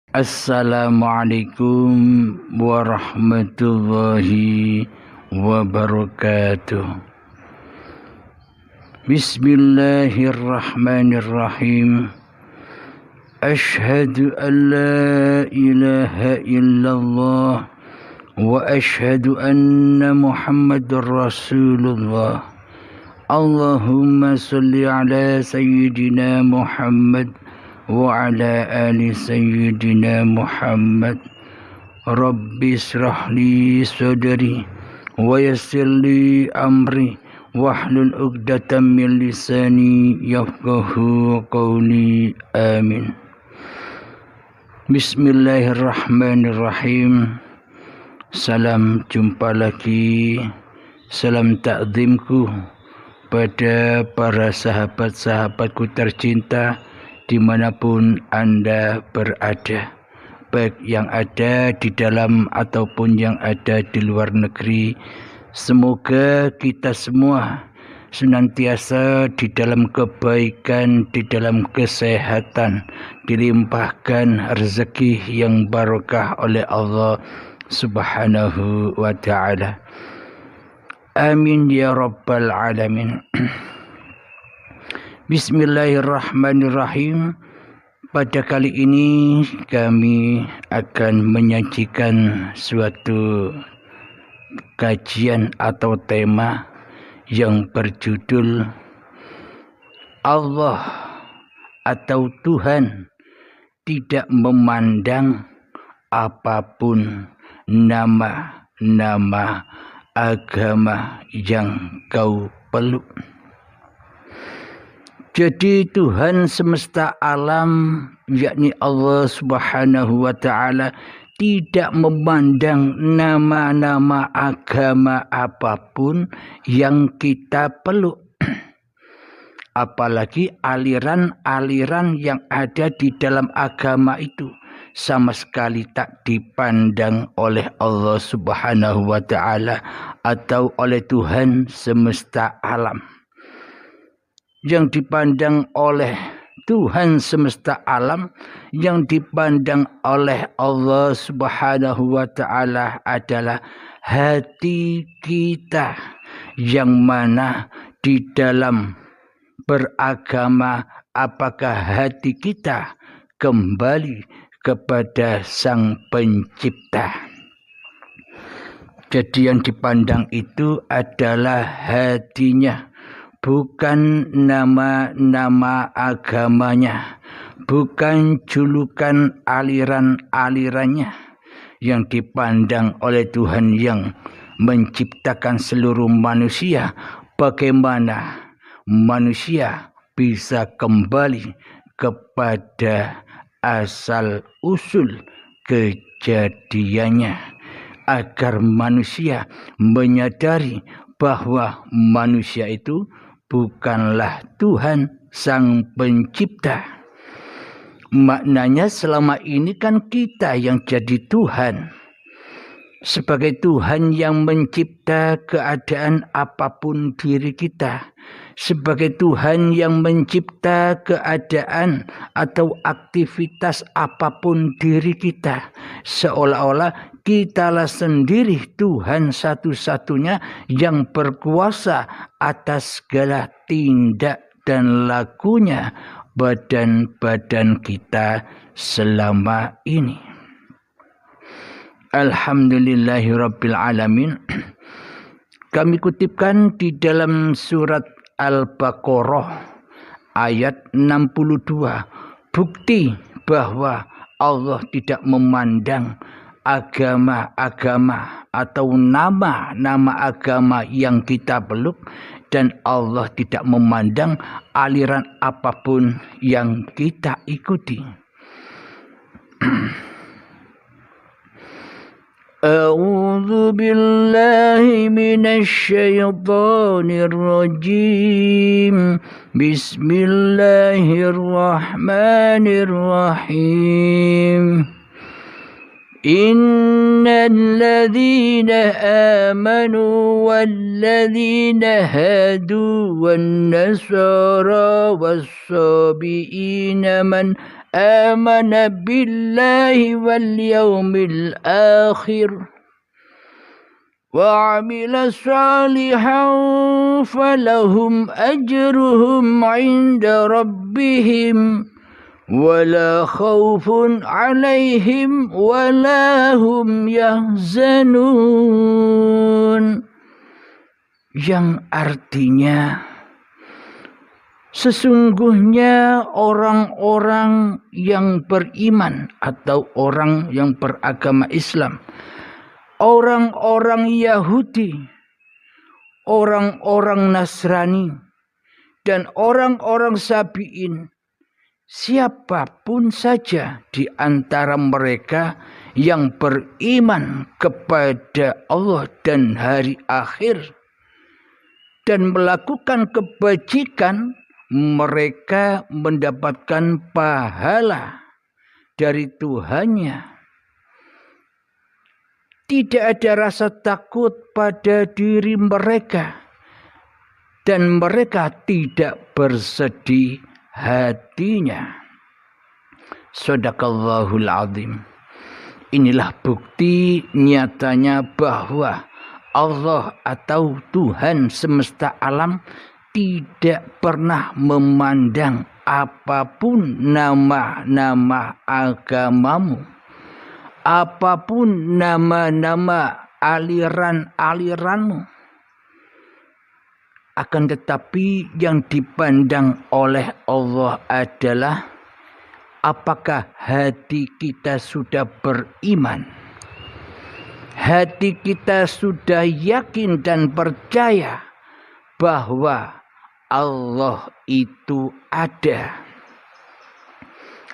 Assalamualaikum warahmatullahi wabarakatuh. Bismillahirrahmanirrahim. Ashhadu an la ilaha illallah wa ashhadu anna Muhammadar Rasulullah. Allahumma salli ala sayyidina Muhammad wa ala ali sayyidina Muhammad. Rabbi israh li sadri wa yassir li amri wahlul 'uqdatam min lisani yafqahu qawli. Amin. Bismillahirrahmanirrahim. Salam jumpa lagi, salam takzimku pada para sahabat-sahabatku tercinta dimanapun Anda berada, baik yang ada di dalam ataupun yang ada di luar negeri. Semoga kita semua senantiasa di dalam kebaikan, di dalam kesehatan, dilimpahkan rezeki yang barokah oleh Allah Subhanahu wa ta'ala. Amin ya rabbal alamin. Bismillahirrahmanirrahim. Pada kali ini kami akan menyajikan suatu kajian atau tema yang berjudul Allah atau Tuhan tidak memandang apapun nama-nama agama yang kau peluk. Jadi Tuhan semesta alam, yakni Allah Subhanahu wa ta'ala, tidak memandang nama-nama agama apapun yang kita peluk. Apalagi aliran-aliran yang ada di dalam agama itu sama sekali tak dipandang oleh Allah Subhanahu wa ta'ala atau oleh Tuhan semesta alam. Yang dipandang oleh Tuhan semesta alam, yang dipandang oleh Allah Subhanahu wa ta'ala adalah hati kita, yang mana di dalam beragama apakah hati kita kembali kepada Sang Pencipta. Jadi yang dipandang itu adalah hatinya, bukan nama-nama agamanya, bukan julukan aliran-alirannya. Yang dipandang oleh Tuhan yang menciptakan seluruh manusia, bagaimana manusia bisa kembali kepada asal usul kejadiannya, agar manusia menyadari bahwa manusia itu bukanlah Tuhan Sang Pencipta. Maknanya selama ini kan kita yang jadi Tuhan. Sebagai Tuhan yang mencipta keadaan apapun diri kita. Sebagai Tuhan yang mencipta keadaan atau aktivitas apapun diri kita. Seolah-olah kitalah sendiri Tuhan satu-satunya yang berkuasa atas segala tindak dan lakunya badan-badan kita selama ini. Alhamdulillahirabbil alamin. Kami kutipkan di dalam surat Al-Baqarah ayat 62, bukti bahwa Allah tidak memandang agama-agama atau nama-nama agama yang kita peluk, dan Allah tidak memandang aliran apapun yang kita ikuti. A'udzu billahi minasy syaithanir rajim. Bismillahirrahmanirrahim. Innal ladzina amanu wal ladzina hadu wan nasara was sabiina man amana billahi wal yawmil akhir wa amila salihan falahum ajruhum 'inda rabbihim wala khaufun 'alaihim wala hum yahzanun. Yang artinya sesungguhnya orang-orang yang beriman atau orang yang beragama Islam, orang-orang Yahudi, orang-orang Nasrani, dan orang-orang Sabi'in, siapapun saja di antara mereka yang beriman kepada Allah dan hari akhir dan melakukan kebajikan, mereka mendapatkan pahala dari Tuhannya. Tidak ada rasa takut pada diri mereka dan mereka tidak bersedih hatinya. Shadaqallahul azim. Inilah bukti nyatanya bahwa Allah atau Tuhan semesta alam tidak pernah memandang apapun nama-nama agamamu, apapun nama-nama aliran-aliranmu. Akan tetapi yang dipandang oleh Allah adalah apakah hati kita sudah beriman, hati kita sudah yakin dan percaya bahwa Allah itu ada.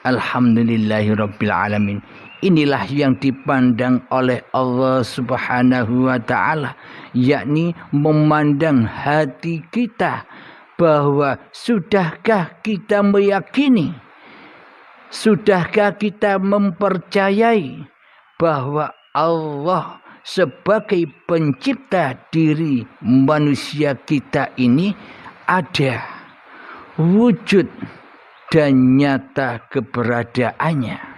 Alhamdulillahirabbil alamin. Inilah yang dipandang oleh Allah Subhanahu wa taala, yakni memandang hati kita bahwa sudahkah kita meyakini, sudahkah kita mempercayai bahwa Allah sebagai pencipta diri manusia kita ini ada, wujud dan nyata keberadaannya.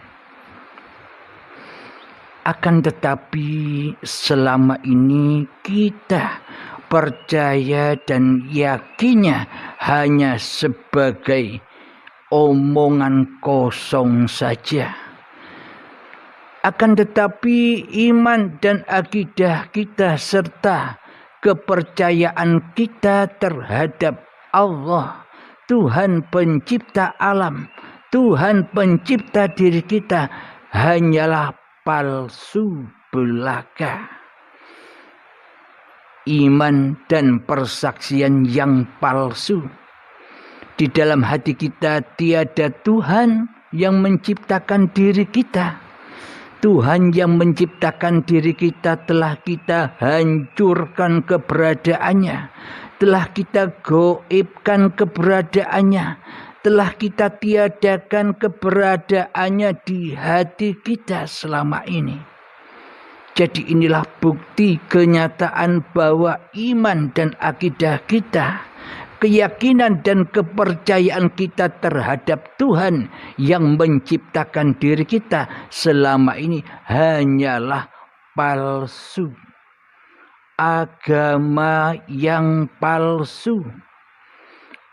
Akan tetapi selama ini kita percaya dan yakinnya hanya sebagai omongan kosong saja. Akan tetapi iman dan akidah kita serta kepercayaan kita terhadap Allah, Tuhan pencipta alam, Tuhan pencipta diri kita, hanyalah palsu belaka. Iman dan persaksian yang palsu. Di dalam hati kita tiada Tuhan yang menciptakan diri kita. Tuhan yang menciptakan diri kita telah kita hancurkan keberadaannya, telah kita goibkan keberadaannya, telah kita tiadakan keberadaannya di hati kita selama ini. Jadi inilah bukti kenyataan bahwa iman dan akidah kita, keyakinan dan kepercayaan kita terhadap Tuhan yang menciptakan diri kita selama ini hanyalah palsu. Agama yang palsu,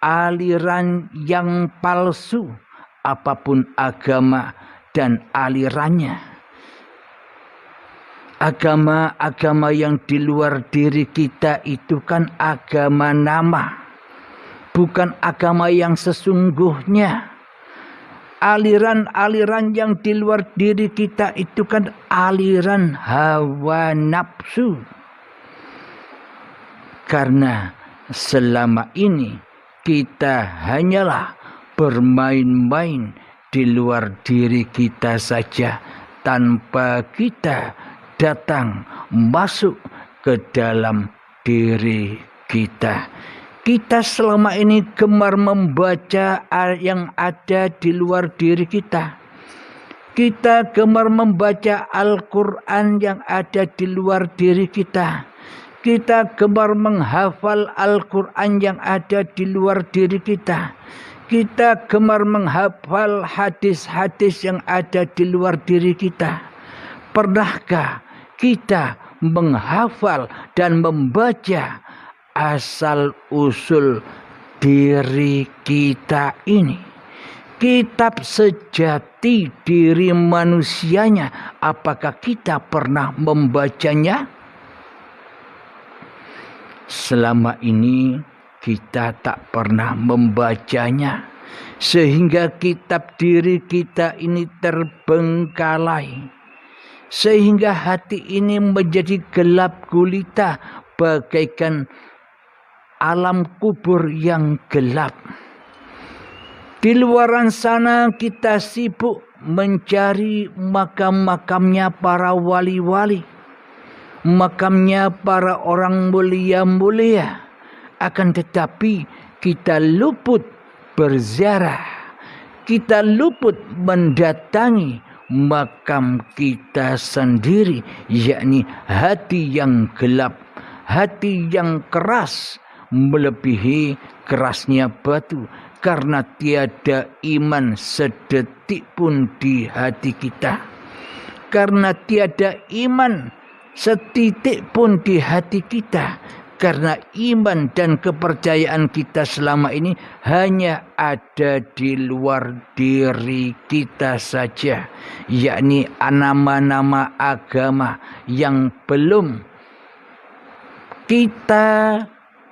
aliran yang palsu, apapun agama dan alirannya. Agama-agama yang di luar diri kita itu kan agama nama, bukan agama yang sesungguhnya. Aliran-aliran yang di luar diri kita itu kan aliran hawa nafsu. Karena selama ini kita hanyalah bermain-main di luar diri kita saja, tanpa kita datang masuk ke dalam diri kita. Kita selama ini gemar membaca yang ada di luar diri kita. Kita gemar membaca Al-Quran yang ada di luar diri kita. Kita gemar menghafal Al-Quran yang ada di luar diri kita. Kita gemar menghafal hadis-hadis yang ada di luar diri kita. Pernahkah kita menghafal dan membaca asal-usul diri kita ini? Kitab sejati diri manusianya, apakah kita pernah membacanya? Selama ini kita tak pernah membacanya, sehingga kitab diri kita ini terbengkalai, sehingga hati ini menjadi gelap gulita bagaikan alam kubur yang gelap. Di luaran sana kita sibuk mencari makam-makamnya para wali-wali, makamnya para orang mulia-mulia. Akan tetapi kita luput berziarah, kita luput mendatangi makam kita sendiri, yakni hati yang gelap, hati yang keras melebihi kerasnya batu, karena tiada iman sedetik pun di hati kita. Karena tiada iman setitik pun di hati kita, karena iman dan kepercayaan kita selama ini hanya ada di luar diri kita saja, yakni nama-nama agama yang belum kita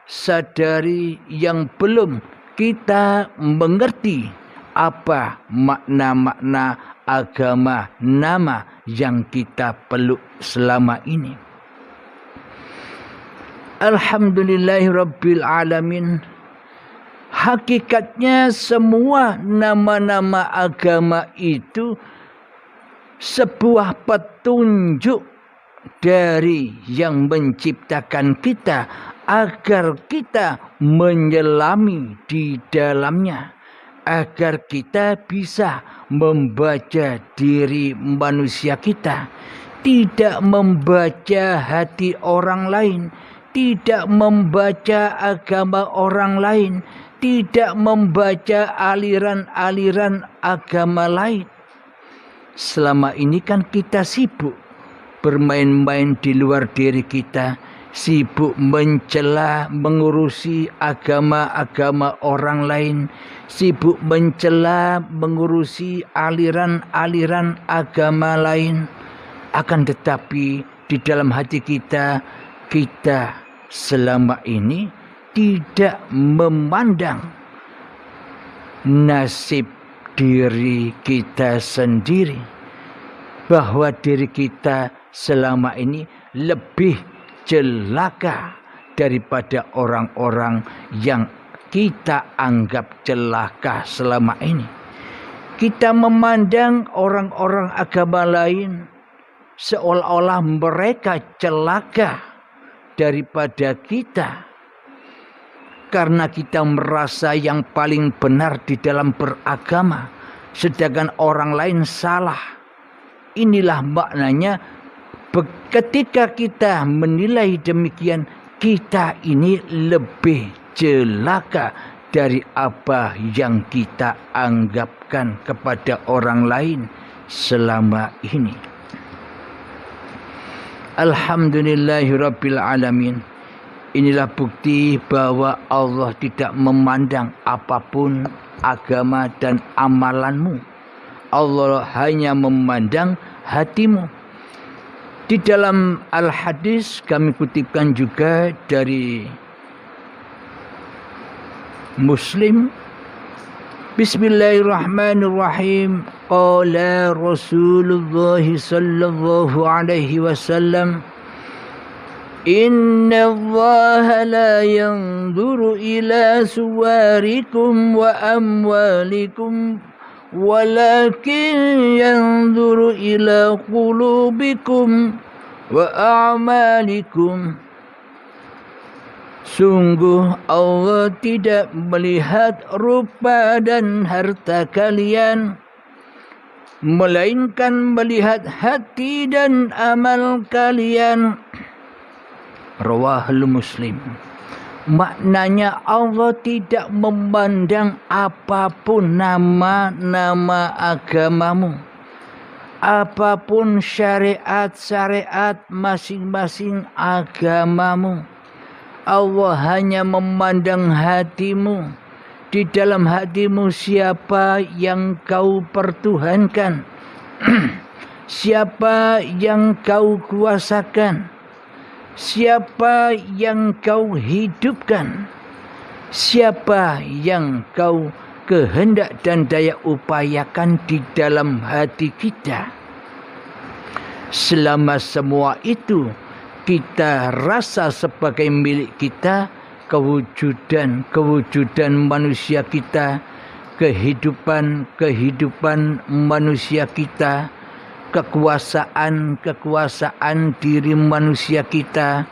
sadari, yang belum kita mengerti apa makna-makna agama nama yang kita peluk selama ini. Alhamdulillahirabbil alamin. Hakikatnya semua nama-nama agama itu sebuah petunjuk dari yang menciptakan kita agar kita menyelami di dalamnya, agar kita bisa membaca diri manusia kita, tidak membaca hati orang lain, tidak membaca agama orang lain, tidak membaca aliran-aliran agama lain. Selama ini kan kita sibuk bermain-main di luar diri kita, sibuk mencela, mengurusi agama-agama orang lain, sibuk mencela, mengurusi aliran-aliran agama lain. Akan tetapi di dalam hati kita, kita selama ini tidak memandang nasib diri kita sendiri, bahwa diri kita selama ini lebih celaka daripada orang-orang yang kita anggap celaka selama ini. Kita memandang orang-orang agama lain seolah-olah mereka celaka daripada kita, karena kita merasa yang paling benar di dalam beragama, sedangkan orang lain salah. Inilah maknanya ketika kita menilai demikian, kita ini lebih celaka dari apa yang kita anggapkan kepada orang lain selama ini. Alhamdulillahirabbil alamin. Inilah bukti bahwa Allah tidak memandang apapun agama dan amalanmu. Allah hanya memandang hatimu. Di dalam Al-Hadis kami kutipkan juga dari Muslim. Bismillahirrahmanirrahim. Qala Rasulullah sallallahu alaihi wasallam, Inna Allah la yanzuru ila suwarikum wa amwalikum, walakin yanzuru ila qulubikum wa a'malikum. Sungguh Allah tidak melihat rupa dan harta kalian, melainkan melihat hati dan amal kalian. Rawahul Muslim. Maknanya Allah tidak memandang apapun nama-nama agamamu, apapun syariat-syariat masing-masing agamamu. Allah hanya memandang hatimu. Di dalam hatimu siapa yang kau pertuhankan, siapa yang kau kuasakan, siapa yang kau hidupkan, siapa yang kau kehendak dan daya upayakan di dalam hati kita. Selama semua itu kita rasa sebagai milik kita, kewujudan manusia kita, kehidupan manusia kita, kekuasaan diri manusia kita,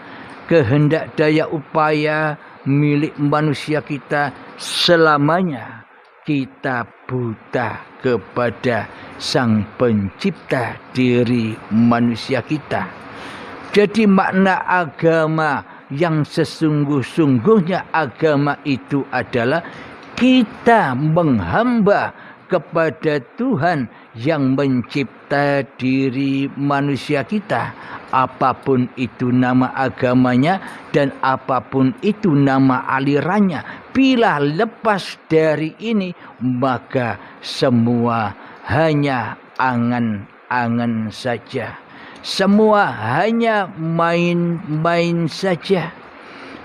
kehendak daya upaya milik manusia kita, selamanya kita buta kepada Sang Pencipta diri manusia kita. Jadi makna agama yang sesungguh-sungguhnya agama itu adalah kita menghamba kepada Tuhan yang mencipta diri manusia kita. Apapun itu nama agamanya dan apapun itu nama alirannya, bila lepas dari ini maka semua hanya angan-angan saja. Semua hanya main-main saja.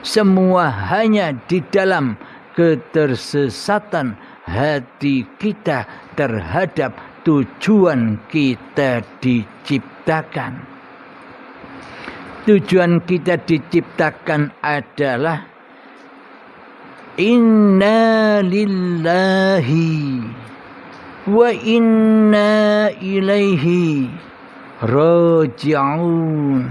Semua hanya di dalam ketersesatan hati kita terhadap tujuan kita diciptakan. Tujuan kita diciptakan adalah inna lillahi wa inna ilaihi raji'un.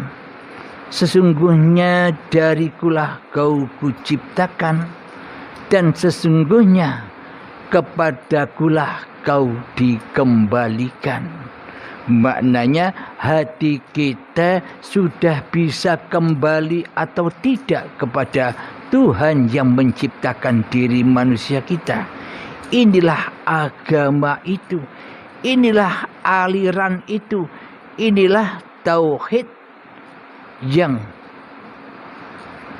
Sesungguhnya darikulah kau kuciptakan dan sesungguhnya kepadakulah kau dikembalikan. Maknanya hati kita sudah bisa kembali atau tidak kepada Tuhan yang menciptakan diri manusia kita. Inilah agama itu, inilah aliran itu, inilah tauhid yang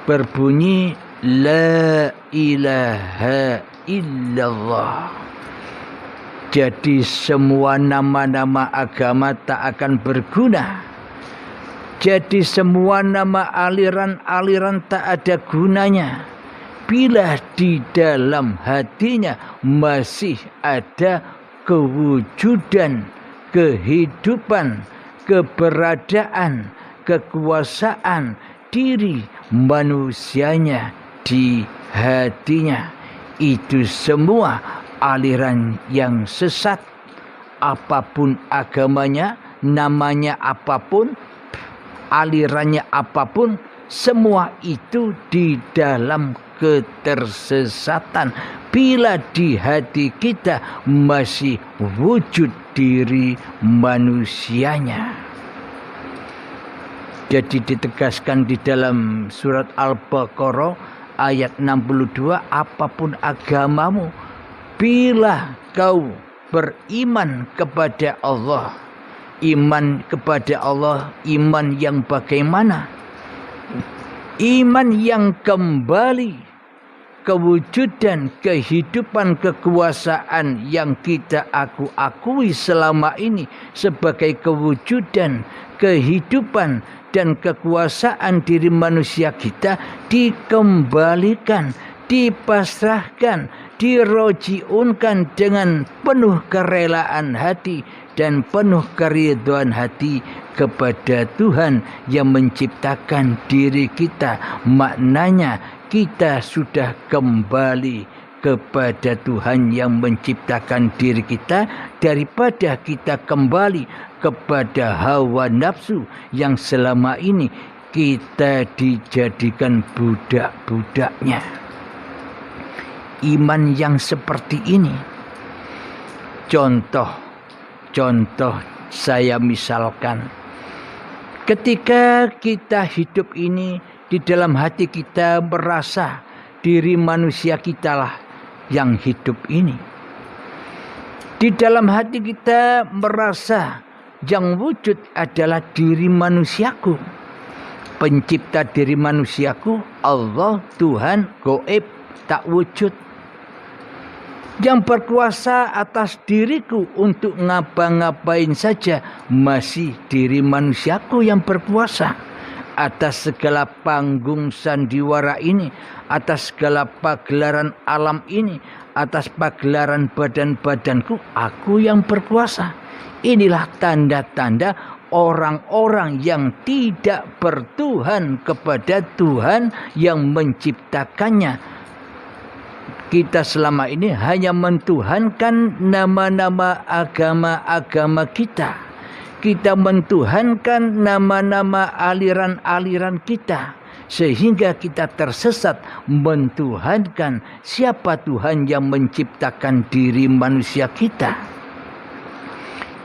berbunyi la ilaha illallah. Jadi semua nama-nama agama tak akan berguna. Jadi semua nama aliran-aliran tak ada gunanya bila di dalam hatinya masih ada kewujudan, kehidupan, keberadaan, kekuasaan diri manusianya di hatinya. Itu semua aliran yang sesat. Apapun agamanya, namanya apapun, alirannya apapun, semua itu di dalam ketersesatan bila di hati kita masih wujud diri manusianya. Jadi ditegaskan di dalam surat Al-Baqarah ayat 62, apapun agamamu, bila kau beriman kepada Allah. Iman kepada Allah, iman yang bagaimana? Iman yang kembali kewujudan, kehidupan, kekuasaan yang kita akui selama ini sebagai kewujudan, kehidupan dan kekuasaan diri manusia kita dikembalikan, dipasrahkan, dirojiunkan dengan penuh kerelaan hati dan penuh keridhaan hati kepada Tuhan yang menciptakan diri kita. Maknanya kita sudah kembali kepada Tuhan yang menciptakan diri kita, daripada kita kembali kepada hawa nafsu yang selama ini kita dijadikan budak-budaknya. Iman yang seperti ini, contoh saya misalkan, ketika kita hidup ini di dalam hati kita merasa diri manusia kitalah yang hidup ini. Di dalam hati kita merasa yang wujud adalah diri manusiaku. Pencipta diri manusiaku Allah, Tuhan, gaib, tak wujud. Yang berkuasa atas diriku untuk ngapa-ngapain saja masih diri manusiaku yang berkuasa. Atas segala panggung sandiwara ini, atas segala pagelaran alam ini, atas pagelaran badan-badanku, aku yang berkuasa. Inilah tanda-tanda orang-orang yang tidak bertuhan kepada Tuhan yang menciptakannya. Kita selama ini hanya mentuhankan nama-nama agama-agama kita. Kita mentuhankan nama-nama aliran-aliran kita. Sehingga kita tersesat mentuhankan siapa Tuhan yang menciptakan diri manusia kita.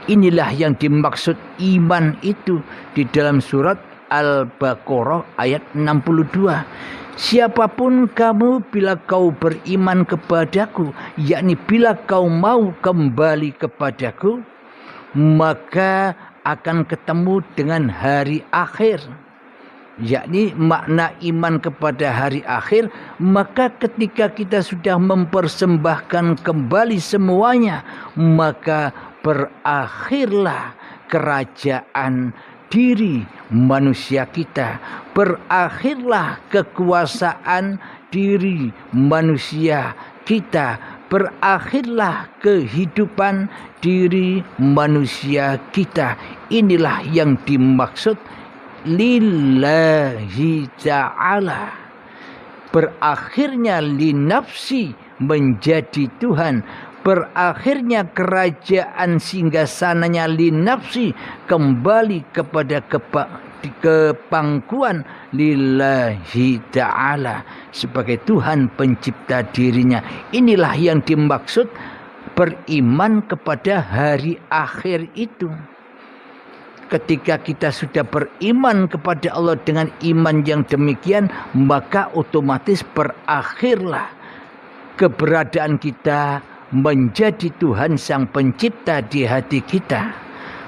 Inilah yang dimaksud iman itu di dalam surat Al-Baqarah ayat 62. Siapapun kamu bila kau beriman kepadaku, yakni bila kau mau kembali kepadaku, maka akan ketemu dengan hari akhir. Yakni makna iman kepada hari akhir, maka ketika kita sudah mempersembahkan kembali semuanya, maka berakhirlah kerajaan diri manusia kita, berakhirlah kekuasaan diri manusia kita, berakhirlah kehidupan diri manusia kita. Inilah yang dimaksud lillahi ta'ala. Berakhirnya linafsi menjadi Tuhan, berakhirnya kerajaan singgasananya linafsi kembali kepada kepangkuan lillahi ta'ala sebagai Tuhan pencipta dirinya. Inilah yang dimaksud beriman kepada hari akhir itu. Ketika kita sudah beriman kepada Allah dengan iman yang demikian, maka otomatis berakhirlah keberadaan kita menjadi Tuhan sang pencipta di hati kita.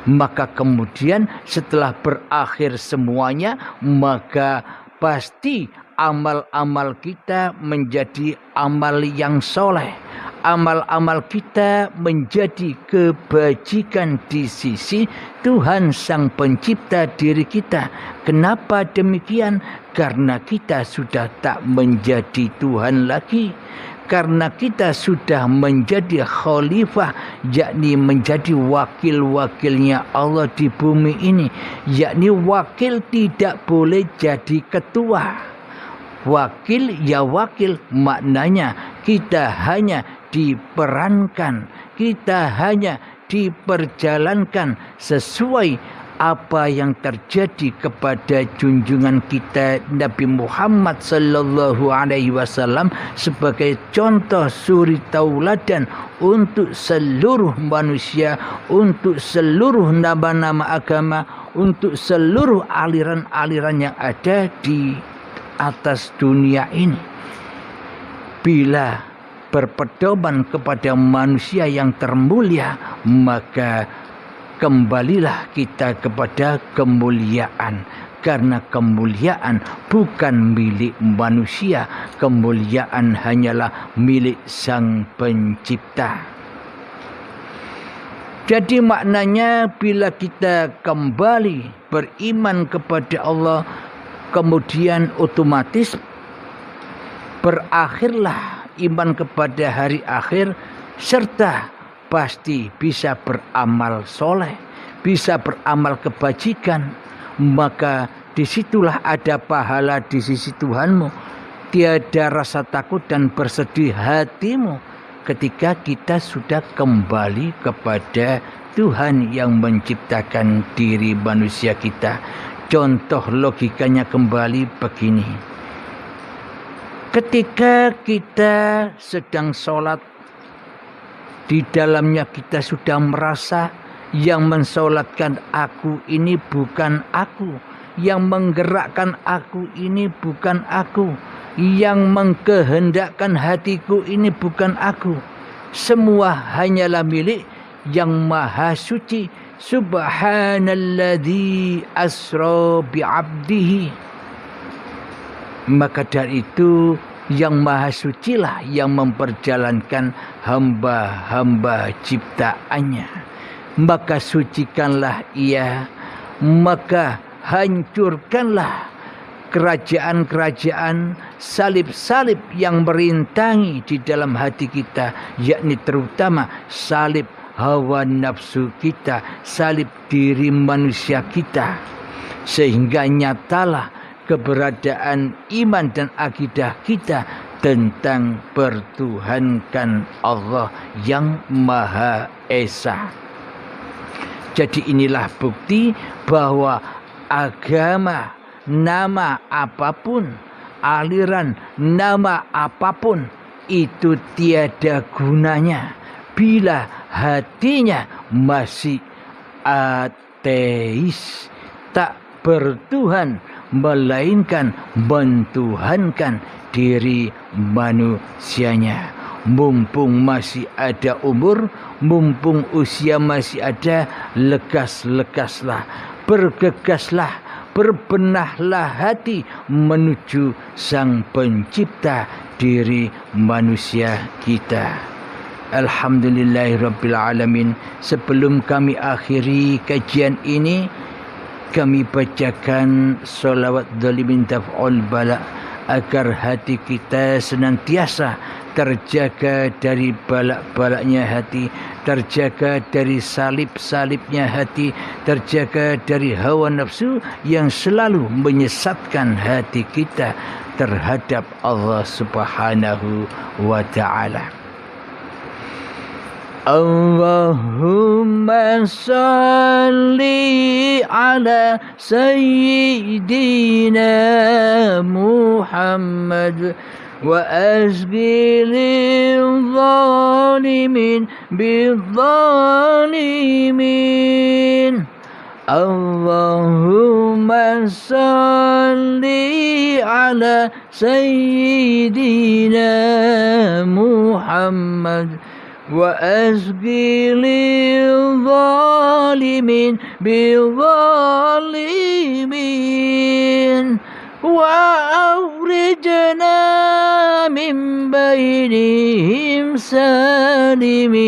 Maka kemudian setelah berakhir semuanya, maka pasti amal-amal kita menjadi amal yang soleh. Amal-amal kita menjadi kebajikan di sisi Tuhan sang pencipta diri kita. Kenapa demikian? Karena kita sudah tak menjadi Tuhan lagi. Karena kita sudah menjadi khalifah, yakni menjadi wakil-wakilnya Allah di bumi ini. Yakni wakil tidak boleh jadi ketua. Wakil ya wakil, maknanya kita hanya diperankan, kita hanya diperjalankan sesuai apa yang terjadi kepada junjungan kita Nabi Muhammad sallallahu alaihi wasallam sebagai contoh suri tauladan untuk seluruh manusia, untuk seluruh nama-nama agama, untuk seluruh aliran-aliran yang ada di atas dunia ini. Bila berpedoman kepada manusia yang termulia, maka kembalilah kita kepada kemuliaan. Karena kemuliaan bukan milik manusia, kemuliaan hanyalah milik sang pencipta. Jadi maknanya bila kita kembali beriman kepada Allah, kemudian otomatis berakhirlah iman kepada hari akhir, serta pasti bisa beramal soleh, bisa beramal kebajikan. Maka disitulah ada pahala di sisi Tuhanmu. Tiada rasa takut dan bersedih hatimu ketika kita sudah kembali kepada Tuhan yang menciptakan diri manusia kita. Contoh logikanya kembali begini. Ketika kita sedang sholat, di dalamnya kita sudah merasa yang mensolatkan aku ini bukan aku, yang menggerakkan aku ini bukan aku, Yang mengkehendakkan hatiku ini bukan aku. Semua hanyalah milik yang maha suci. Subhanalladzi asra bi'abdihi. Maka dari itu yang maha sucilah yang memperjalankan hamba-hamba ciptaannya. Maka sucikanlah ia, maka hancurkanlah kerajaan-kerajaan, salib-salib yang merintangi di dalam hati kita, yakni terutama salib hawa nafsu kita, salib diri manusia kita, sehingga nyatalah keberadaan iman dan akidah kita tentang pertuhankan Allah yang Maha Esa. Jadi inilah bukti bahwa agama, nama apapun, aliran nama apapun, itu tiada gunanya bila hatinya masih ateis, tak bertuhan, melainkan mentuhankan diri manusianya. Mumpung masih ada umur, mumpung usia masih ada, lekas-lekaslah, bergegaslah, berbenahlah hati menuju Sang Pencipta diri manusia kita. Alhamdulillahirabbil alamin. Sebelum kami akhiri kajian ini, kami bacakan solawat dhalimin taf'ul bala agar hati kita senantiasa terjaga dari balak-balaknya hati, terjaga dari salib-salibnya hati, terjaga dari hawa nafsu yang selalu menyesatkan hati kita terhadap Allah Subhanahu wa ta'ala. Allahumma salli ala sayyidina Muhammad wa azgi lil zalimin bil zalimin. Allahumma salli ala sayyidina Muhammad wa azgi lil zalimin bil zalimin wa awrijna min bainihim salimin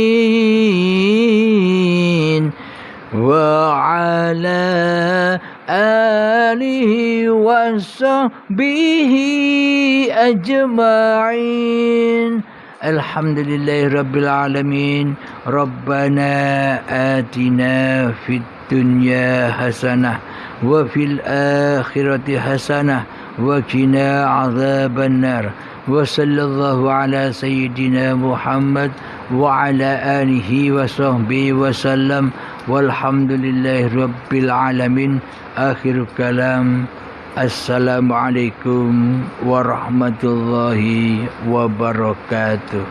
wa ala alihi wa sahbihi ajma'in. Alhamdulillahirabbil alamin. Rabbana atina fid dunya hasanah wa fil akhirati hasanah wa qina adzabannar. Wa sallallahu ala sayyidina Muhammad wa ala alihi wa sahbihi wa sallam. Walhamdulillahirabbil alamin. Akhir kalam. Assalamualaikum warahmatullahi wabarakatuh.